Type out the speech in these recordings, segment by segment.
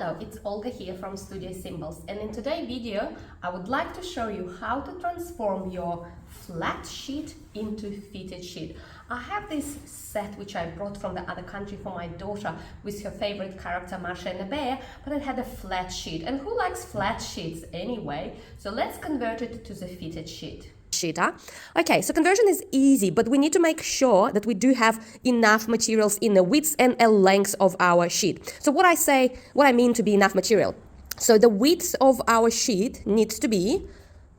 Hello, it's Olga here from Studio Symbols, and in today's video I would like to show you how to transform your flat sheet into fitted sheet. I have this set which I brought from the other country for my daughter with her favorite character Masha and the bear, but it had a flat sheet, and who likes flat sheets anyway? So let's convert it to the fitted sheet. Okay, so conversion is easy, but we need to make sure that we do have enough materials in the width and a length of our sheet. So what I mean to be enough material. So the width of our sheet needs to be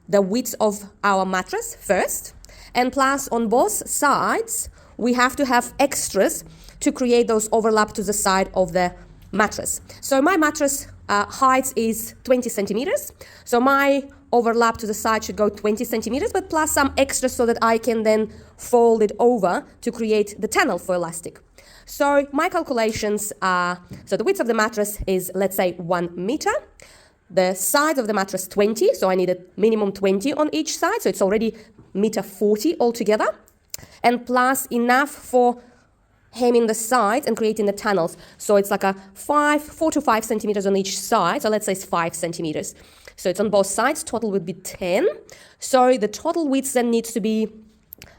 the width of our mattress first, and plus on both sides we have to have extras to create those overlap to the side of the mattress. So my mattress height is 20 centimeters. So my overlap to the side should go 20 centimeters, but plus some extras so that I can then fold it over to create the tunnel for elastic. So my calculations are, so the width of the mattress is, let's say, 1 meter. The size of the mattress 20, so I need a minimum 20 on each side, so it's already 1.40 m altogether. And plus enough for hemming the sides and creating the tunnels. So it's like 4 to 5 centimeters on each side. So let's say it's 5 centimeters. So it's on both sides. Total would be 10. So the total width then needs to be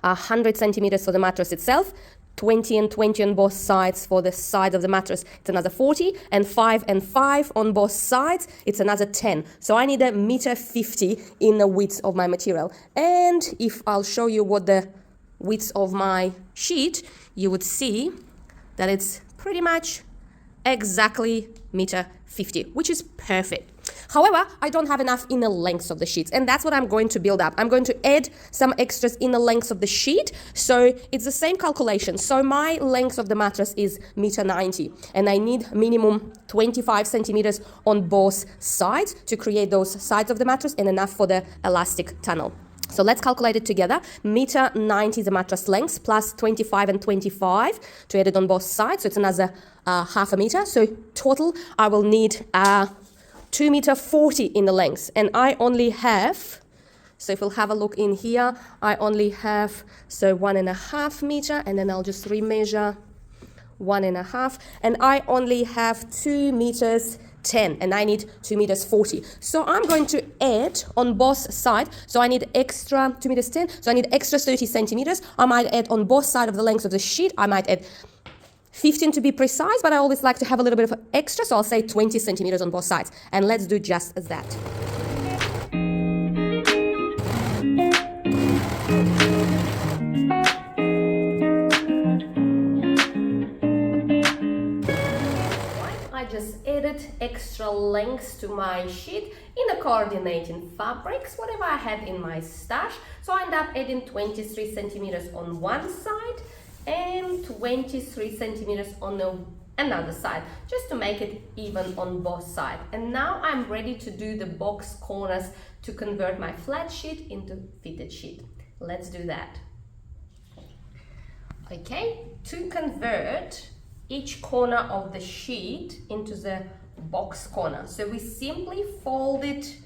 100 centimeters for the mattress itself, 20 and 20 on both sides for the side of the mattress. It's another 40, and 5 and 5 on both sides. It's another 10. So I need 1.50 m in the width of my material. And if I'll show you what the width of my sheet, you would see that it's pretty much exactly 1.50 m, which is perfect. However, I don't have enough in the length of the sheets, and that's what I'm going to build up. I'm going to add some extras in the length of the sheet, so it's the same calculation. So my length of the mattress is 1.90 m, and I need minimum 25 centimeters on both sides to create those sides of the mattress and enough for the elastic tunnel. So let's calculate it together. 1.90 m is the mattress length, plus 25 and 25 to add it on both sides. So it's another half a meter. So total, I will need 2.40 m in the length. And I only have, so if we'll have a look in here, I only have, so 1.5 meter, and then I'll just remeasure 1.5, and I only have 2.10 meters, and I need 2.40 meters. So I'm going to add on both sides. So I need extra 2.10 meters. So I need extra 30 centimeters. I might add on both sides of the length of the sheet. I might add 15 to be precise, but I always like to have a little bit of extra. So I'll say 20 centimeters on both sides. And let's do just that. I just added extra lengths to my sheet in the coordinating fabrics, whatever I had in my stash. So I end up adding 23 centimeters on one side and 23 centimeters on another side, just to make it even on both sides. And now I'm ready to do the box corners to convert my flat sheet into fitted sheet. Let's do that. Okay, to convert each corner of the sheet into the box corner, so we simply fold it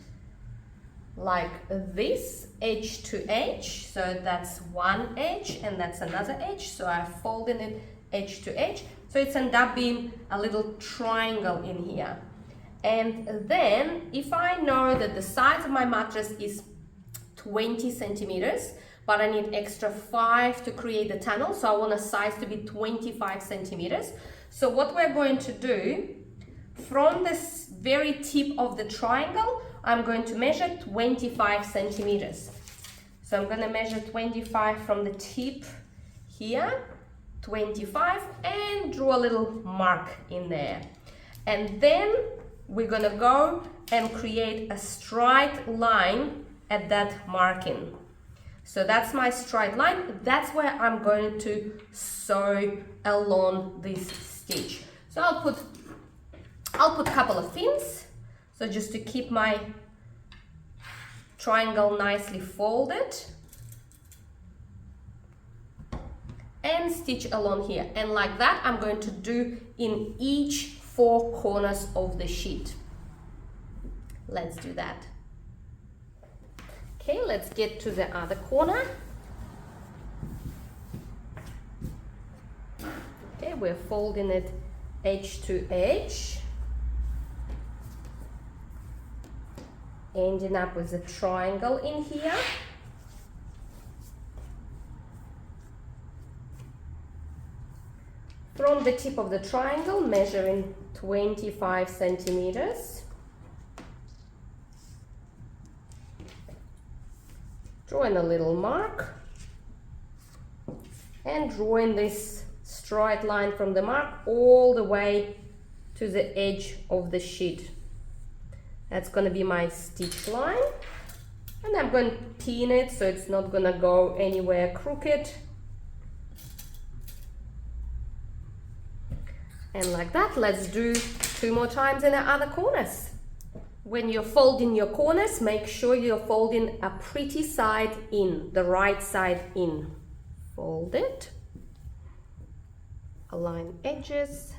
like this, edge to edge. So that's one edge and that's another edge, so I folded it edge to edge, so it's ended up being a little triangle in here. And then if I know that the size of my mattress is 20 centimeters, but I need extra 5 to create the tunnel, so I want a size to be 25 centimeters. So what we're going to do, from this very tip of the triangle, I'm going to measure 25 centimeters. So I'm going to measure 25 from the tip here, 25, and draw a little mark in there. And then we're going to go and create a straight line at that marking. So that's my straight line. That's where I'm going to sew along this stitch. So I'll put a couple of pins, so just to keep my triangle nicely folded, and stitch along here. And like that, I'm going to do in each 4 corners of the sheet. Let's do that. Okay, let's get to the other corner. Okay, we're folding it edge to edge. ending up with a triangle in here. From the tip of the triangle, measuring 25 centimeters. Drawing a little mark and drawing this straight line from the mark all the way to the edge of the sheet. That's going to be my stitch line, and I'm going to pin it so it's not going to go anywhere crooked. And like that, let's do 2 more times in the other corners. When you're folding your corners, make sure you're folding a pretty side in, the right side in. Fold it, align edges.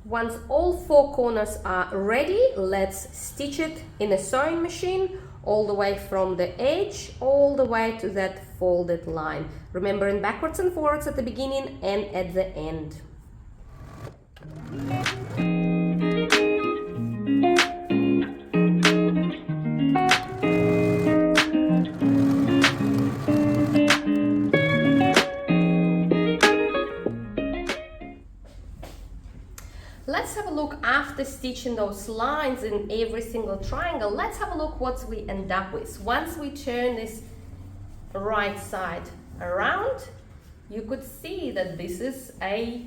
Once all 4 corners are ready, let's stitch it in a sewing machine all the way from the edge all the way to that folded line. Remembering backwards and forwards at the beginning and at the end. Let's have a look after stitching those lines in every single triangle. Let's have a look what we end up with. Once we turn this right side around, you could see that this is a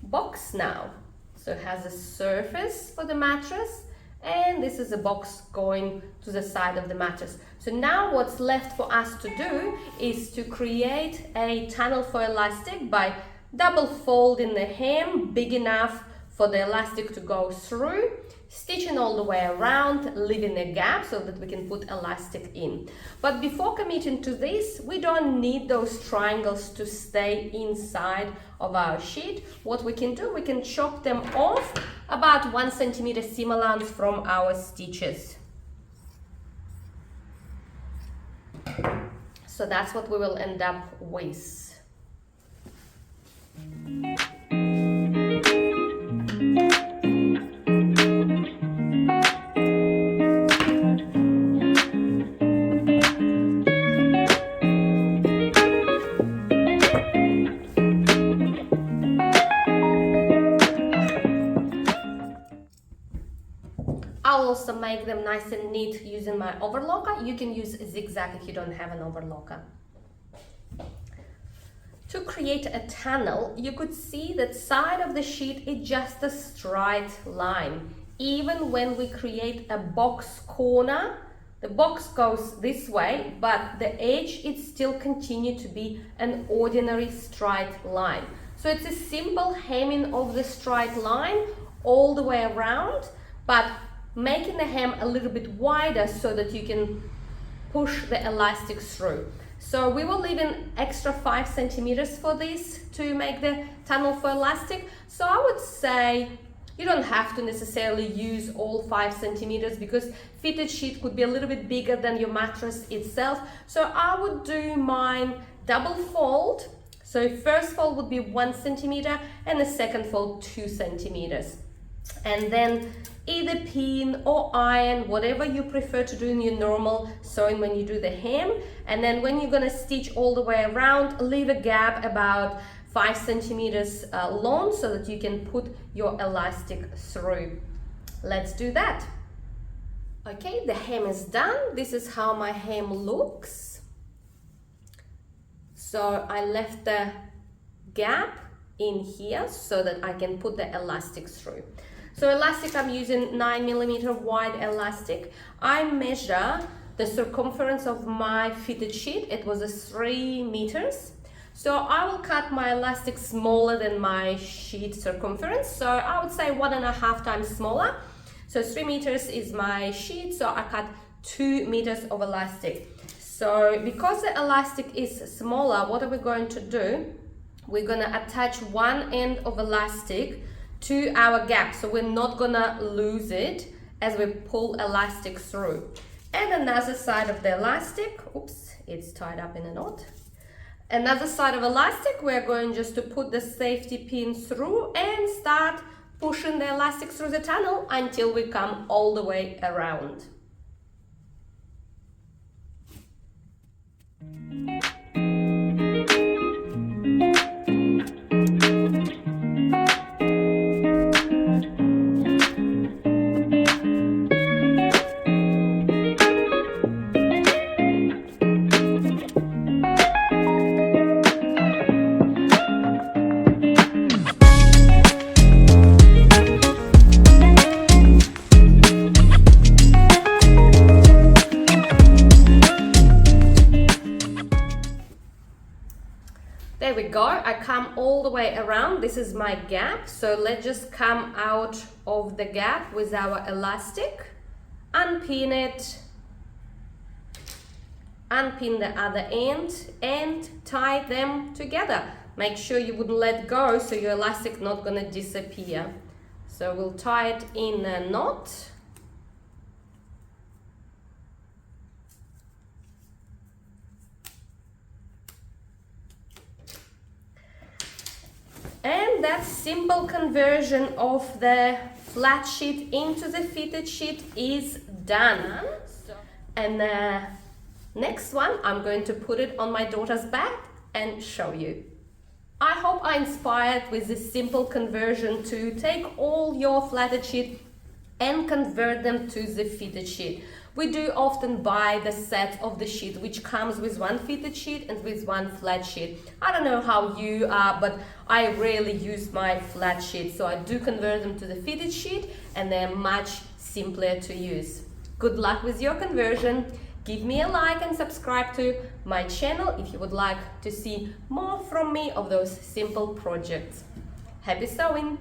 box now. So it has a surface for the mattress, and this is a box going to the side of the mattress. So now what's left for us to do is to create a tunnel for elastic by double folding the hem big enough for the elastic to go through, stitching all the way around, leaving a gap so that we can put elastic in. But before committing to this, we don't need those triangles to stay inside of our sheet. What we can do, we can chop them off about 1 centimeter seam allowance from our stitches. So that's what we will end up with. I'll also make them nice and neat using my overlocker. You can use zigzag if you don't have an overlocker. To create a tunnel, you could see that side of the sheet is just a straight line. Even when we create a box corner, the box goes this way, but the edge it still continue to be an ordinary straight line. So it's a simple hemming of the straight line all the way around, but making the hem a little bit wider so that you can push the elastic through. So we will leave an extra 5 centimeters for this to make the tunnel for elastic. So I would say you don't have to necessarily use all 5 centimeters because fitted sheet could be a little bit bigger than your mattress itself. So I would do mine double fold. So first fold would be 1 centimeter and the second fold 2 centimeters. And then either pin or iron, whatever you prefer to do in your normal sewing when you do the hem. And then when you're gonna stitch all the way around, leave a gap about 5 centimeters long so that you can put your elastic through. Let's do that. Okay, the hem is done. This is how my hem looks. So I left the gap in here so that I can put the elastic through. So elastic, I'm using 9mm wide elastic. I measure the circumference of my fitted sheet, it was 3 meters. So I will cut my elastic smaller than my sheet circumference. So I would say 1.5 times smaller. So 3 meters is my sheet, so I cut 2 meters of elastic. So because the elastic is smaller, what are we going to do? We're gonna attach one end of elastic to our gap, so we're not gonna lose it as we pull elastic through. And another side of the elastic, oops, it's tied up in a knot. Another side of elastic, we're going just to put the safety pin through and start pushing the elastic through the tunnel until we come all the way around. There we go, I come all the way around. This is my gap, so let's just come out of the gap with our elastic, unpin it, unpin the other end and tie them together. Make sure you wouldn't let go so your elastic not gonna disappear. So we'll tie it in a knot. And that simple conversion of the flat sheet into the fitted sheet is done. And the next one, I'm going to put it on my daughter's back and show you. I hope I inspired with this simple conversion to take all your flatted sheet and convert them to the fitted sheet. We do often buy the set of the sheet which comes with one fitted sheet and with one flat sheet. I don't know how you are, but I rarely use my flat sheet, so I do convert them to the fitted sheet and they're much simpler to use. Good luck with your conversion. Give me a like and subscribe to my channel if you would like to see more from me of those simple projects. Happy sewing!